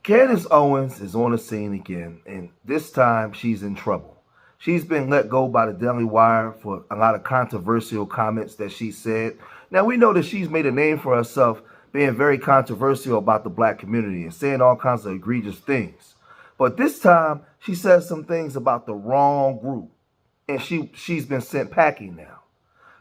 Candace Owens is on the scene again, and this time she's in trouble. She's been let go by the Daily Wire for a lot of controversial comments that she said. Now, we know that she's made a name for herself being very controversial about the black community and saying all kinds of egregious things. But this time, she says some things about the wrong group, and she's been sent packing now.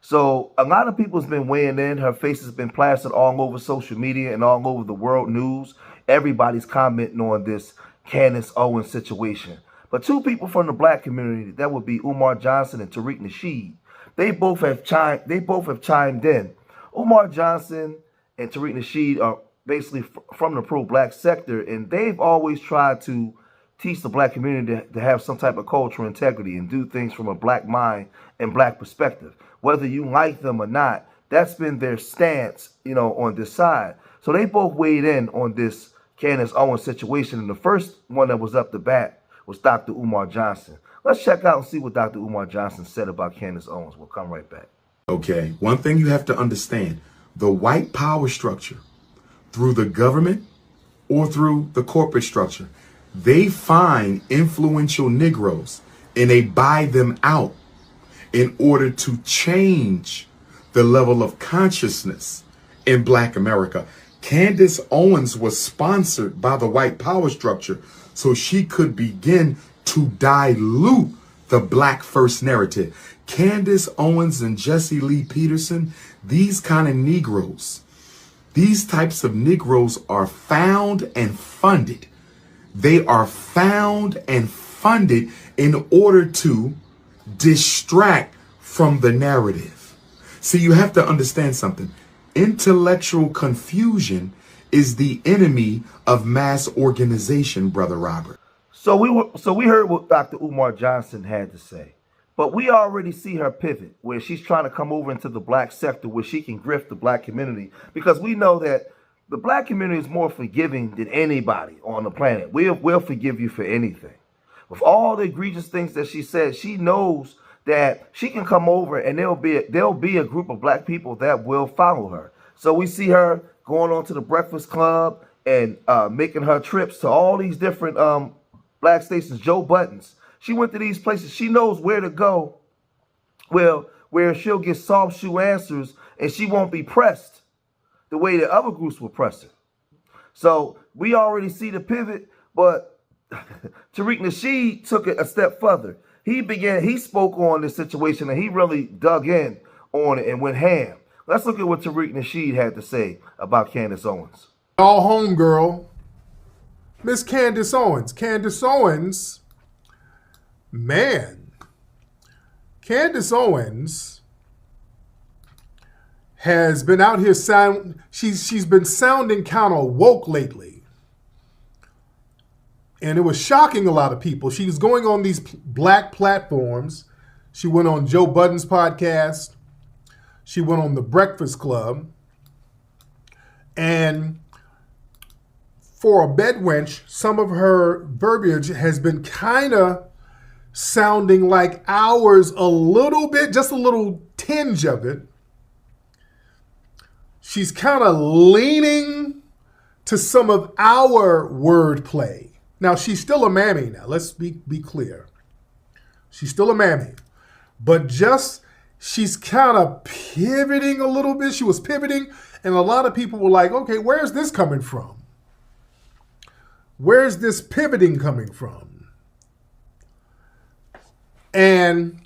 So a lot of people's been weighing in. Her face has been plastered all over social media and all over the world news. Everybody's commenting on this Candace Owens situation. But two people from the black community, that would be Umar Johnson and Tariq Nasheed, they both have chimed in. Umar Johnson and Tariq Nasheed are basically from the pro-black sector, and they've always tried to teach the black community to have some type of cultural integrity and do things from a black mind and black perspective. Whether you like them or not, that's been their stance, on this side. So they both weighed in on this Candace Owens situation, and the first one that was up the bat was Dr. Umar Johnson. Let's check out and see what Dr. Umar Johnson said about Candace Owens. We'll come right back. Okay, one thing you have to understand, the white power structure, through the government or through the corporate structure, they find influential Negroes and they buy them out in order to change the level of consciousness in black America. Candace Owens was sponsored by the white power structure so she could begin to dilute the black first narrative. Candace Owens and Jesse Lee Peterson, these kind of Negroes, these types of Negroes are found and funded. They are found and funded in order to distract from the narrative. See, you have to understand something. Intellectual confusion is the enemy of mass organization, Brother Robert. So we heard what Dr. Umar Johnson had to say. But we already see her pivot where she's trying to come over into the black sector where she can grift the black community, because we know that the black community is more forgiving than anybody on the planet. We'll forgive you for anything. With all the egregious things that she said, she knows that she can come over and there'll be a group of black people that will follow her. So we see her going on to the Breakfast Club and making her trips to all these different black stations, Joe Buttons. She went to these places. She knows where to go, well, where she'll get soft shoe answers and she won't be pressed the way that other groups will press her. So we already see the pivot, but Tariq Nasheed took it a step further. He spoke on this situation and he really dug in on it and went ham. Let's look at what Tariq Nasheed had to say about Candace Owens. All home girl, Miss Candace Owens. Candace Owens, man, Candace Owens has been out here she's been sounding kind of woke lately. And it was shocking a lot of people. She was going on these black platforms. She went on Joe Budden's podcast. She went on the Breakfast Club. And for a bedwench, some of her verbiage has been kind of sounding like ours a little bit, just a little tinge of it. She's kind of leaning to some of our wordplay. Now, she's still a mammy now. Let's be clear. She's still a mammy. But she's kind of pivoting a little bit. She was pivoting, and a lot of people were like, okay, where's this coming from? Where's this pivoting coming from? And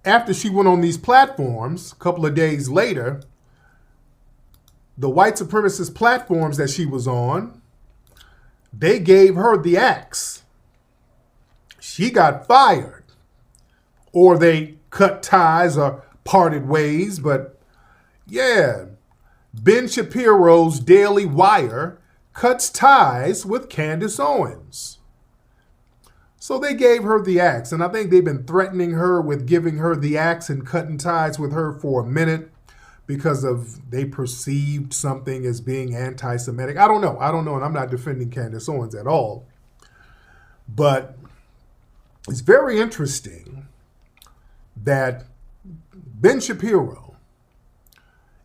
after she went on these platforms, a couple of days later, the white supremacist platforms that she was on, they gave her the axe. She got fired. Or they cut ties or parted ways. But yeah, Ben Shapiro's Daily Wire cuts ties with Candace Owens. So they gave her the axe. And I think they've been threatening her with giving her the axe and cutting ties with her for a minute because they perceived something as being anti-Semitic. I don't know. And I'm not defending Candace Owens at all. But it's very interesting that Ben Shapiro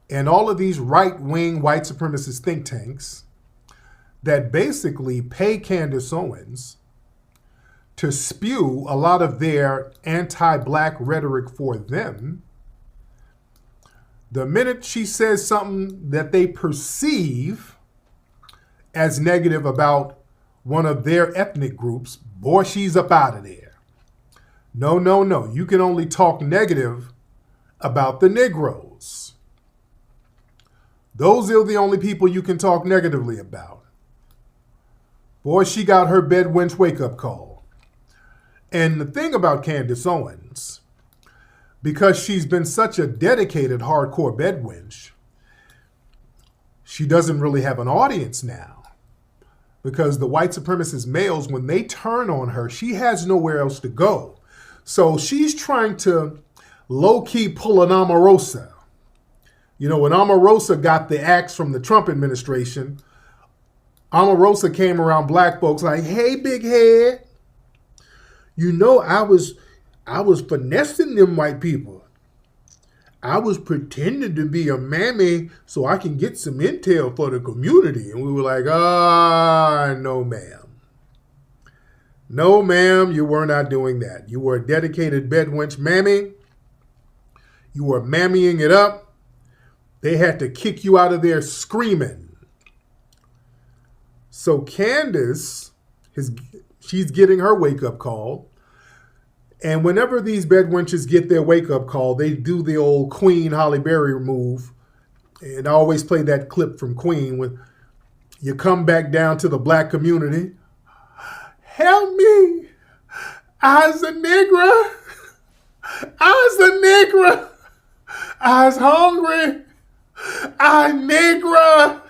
and all of these right-wing white supremacist think tanks, that basically pay Candace Owens to spew a lot of their anti-black rhetoric for them. The minute she says something that they perceive as negative about one of their ethnic groups, boy, she's up out of there. No, no, no. You can only talk negative about the Negroes. Those are the only people you can talk negatively about. Boy, she got her bedwench wake-up call. And the thing about Candace Owens, because she's been such a dedicated hardcore bedwench, she doesn't really have an audience now. Because the white supremacist males, when they turn on her, she has nowhere else to go. So she's trying to low-key pull an Omarosa. You know, when Omarosa got the axe from the Trump administration, Omarosa came around black folks like, hey, big head, you know, I was finessing them white people. I was pretending to be a mammy so I can get some intel for the community. And we were like, no, ma'am. No, ma'am, you were not doing that. You were a dedicated bedwench mammy. You were mammying it up. They had to kick you out of there screaming. So Candace, she's getting her wake-up call. And whenever these bedwenches get their wake-up call, they do the old Queen Halle Berry move. And I always play that clip from Queen when you come back down to the black community. Help me. I's a nigger. I's a nigger. I's hungry. I nigger.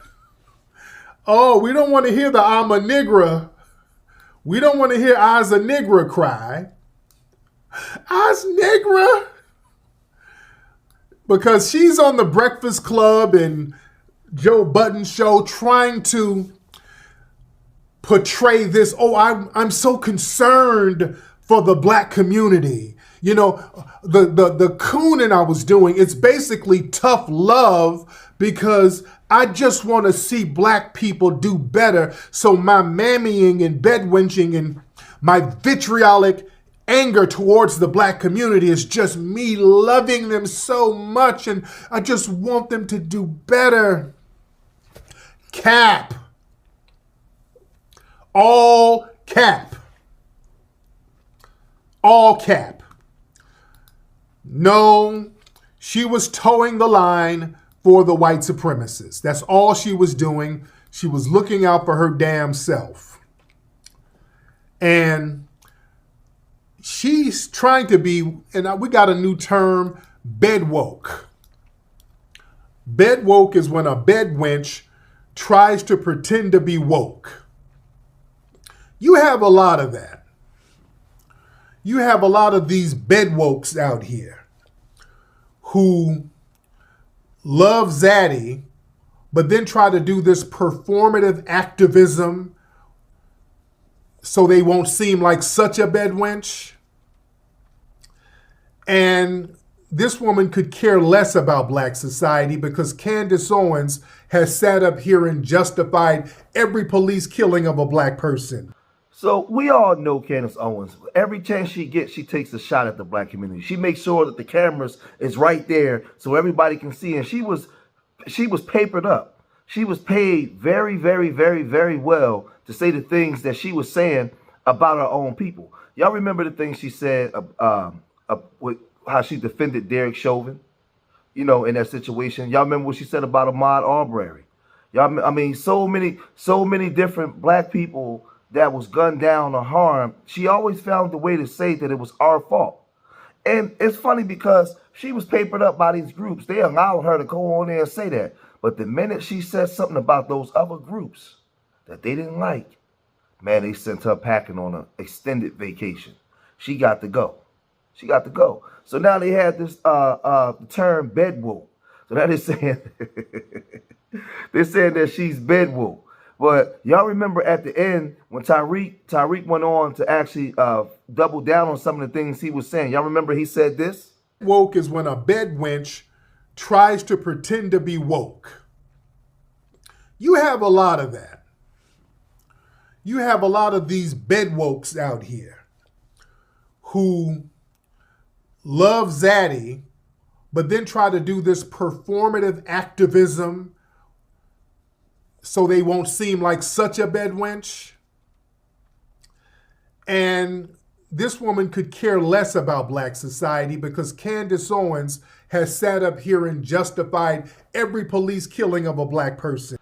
Oh, we don't want to hear the I'm a nigger. We don't want to hear I's a nigger cry. I's nigger. Because she's on the Breakfast Club and Joe Budden show trying to portray this, I'm so concerned for the black community. You know, the cooning I was doing, it's basically tough love because I just want to see black people do better. So my mammying and bedwenching and my vitriolic anger towards the black community is just me loving them so much, and I just want them to do better. Cap. All cap. All cap. No, she was towing the line for the white supremacists. That's all she was doing. She was looking out for her damn self. And she's trying to be, and we got a new term, bed woke. Bed woke is when a bedwench tries to pretend to be woke. You have a lot of that. You have a lot of these bed wokes out here who love Zaddy, but then try to do this performative activism so they won't seem like such a bedwench. And this woman could care less about black society because Candace Owens has sat up here and justified every police killing of a black person. So we all know Candace Owens. Every chance she gets, she takes a shot at the black community. She makes sure that the cameras is right there so everybody can see. And she was papered up. She was paid very, very, very, very well to say the things that she was saying about her own people. Y'all remember the things she said with how she defended Derek Chauvin, you know, in that situation. Y'all remember what she said about Ahmaud Arbery. Y'all, I mean, so many different black people that was gunned down or harmed. She always found a way to say that it was our fault. And it's funny because she was papered up by these groups. They allowed her to go on there and say that. But the minute she said something about those other groups that they didn't like, man, they sent her packing on an extended vacation. She got to go. She got to go. So now they had this term bed woke. So now they're saying that she's bed woke. But y'all remember at the end when Tariq went on to actually double down on some of the things he was saying. Y'all remember he said this? Woke is when a bedwench tries to pretend to be woke. You have a lot of that. you have a lot of these bedwokes out here who love Zaddy, but then try to do this performative activism so they won't seem like such a bedwench. And this woman could care less about black society because Candace Owens has sat up here and justified every police killing of a black person.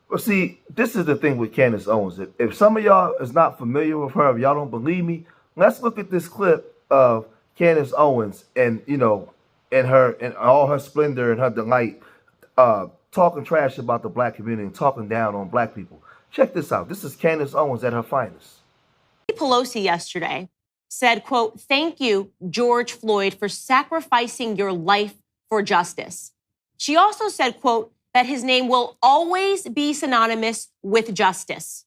Well, see, this is the thing with Candace Owens. If some of y'all is not familiar with her, if y'all don't believe me, let's look at this clip of Candace Owens and, you know, and her and all her splendor and her delight, talking trash about the black community and talking down on black people. Check this out. This is Candace Owens at her finest. Pelosi yesterday said, quote, "Thank you, George Floyd, for sacrificing your life for justice." She also said, quote, that his name will always be synonymous with justice.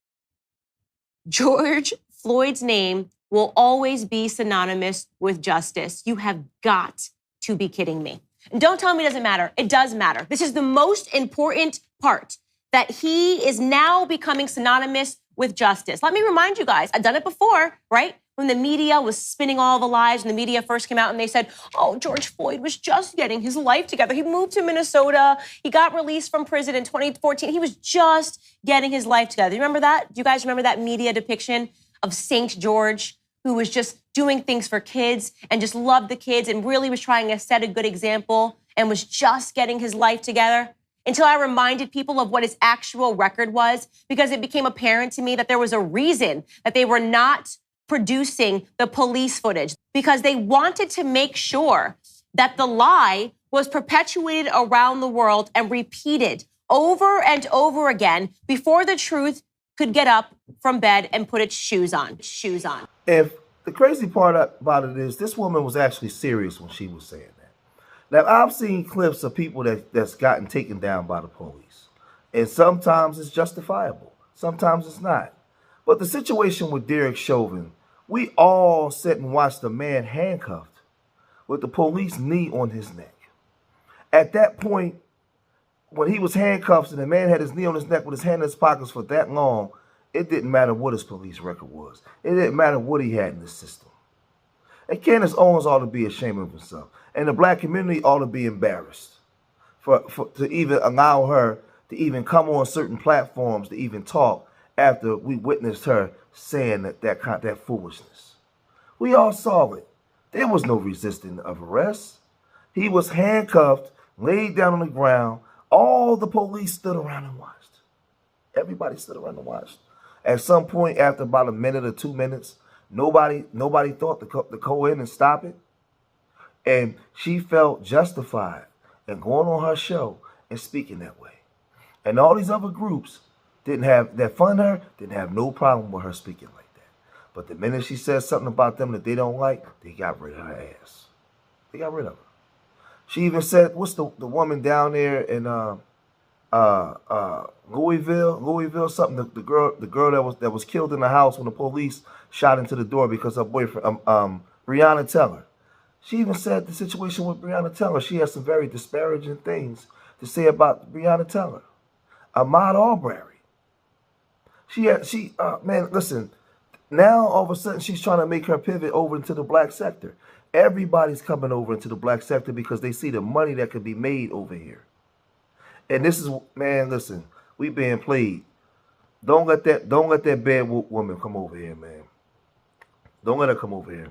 George Floyd's name will always be synonymous with justice. You have got to be kidding me. And don't tell me it doesn't matter. It does matter. This is the most important part, that he is now becoming synonymous with justice. Let me remind you guys, I've done it before, right? When the media was spinning all the lies and the media first came out and they said, oh, George Floyd was just getting his life together. He moved to Minnesota. He got released from prison in 2014. He was just getting his life together. You remember that? Do you guys remember that media depiction of St. George, who was just doing things for kids and just loved the kids and really was trying to set a good example and was just getting his life together? Until I reminded people of what his actual record was, because it became apparent to me that there was a reason that they were not producing the police footage, because they wanted to make sure that the lie was perpetuated around the world and repeated over and over again before the truth could get up from bed and put its shoes on. If the crazy part about it is, this woman was actually serious when she was saying that. Now, I've seen clips of people that's gotten taken down by the police, and sometimes it's justifiable, sometimes it's not. But the situation with Tariq Shovin, we all sat and watched a man handcuffed with the police knee on his neck. At that point, when he was handcuffed and the man had his knee on his neck with his hand in his pockets for that long, it didn't matter what his police record was. It didn't matter what he had in the system. And Candace Owens ought to be ashamed of himself. And the black community ought to be embarrassed to even allow her to even come on certain platforms to even talk after we witnessed her saying that foolishness. We all saw it. There was no resisting of arrest. He was handcuffed, laid down on the ground. All the police stood around and watched. Everybody stood around and watched. At some point, after about a minute or 2 minutes, nobody thought to go in and stop it. And she felt justified in going on her show and speaking that way. And all these other groups that fund her didn't have no problem with her speaking like that. But the minute she said something about them that they don't like, they got rid of her ass. They got rid of her. She even said, what's the woman down there in Louisville, something, the girl that was killed in the house when the police shot into the door because her boyfriend, Breonna Taylor. She even said the situation with Breonna Taylor, she has some very disparaging things to say about Breonna Taylor. Ahmaud Arbery. Man, listen, now all of a sudden she's trying to make her pivot over into the black sector. Everybody's coming over into the black sector because they see the money that could be made over here. And this is, man, listen, we being played. Don't let that bad woman come over here, man. Don't let her come over here.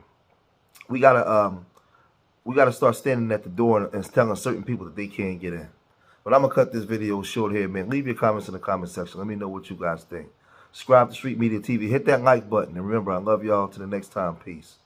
We gotta start standing at the door and telling certain people that they can't get in. But I'm gonna cut this video short here, man. Leave your comments in the comment section. Let me know what you guys think. Subscribe to Street Media TV. Hit that like button. And remember, I love y'all. Till the next time. Peace.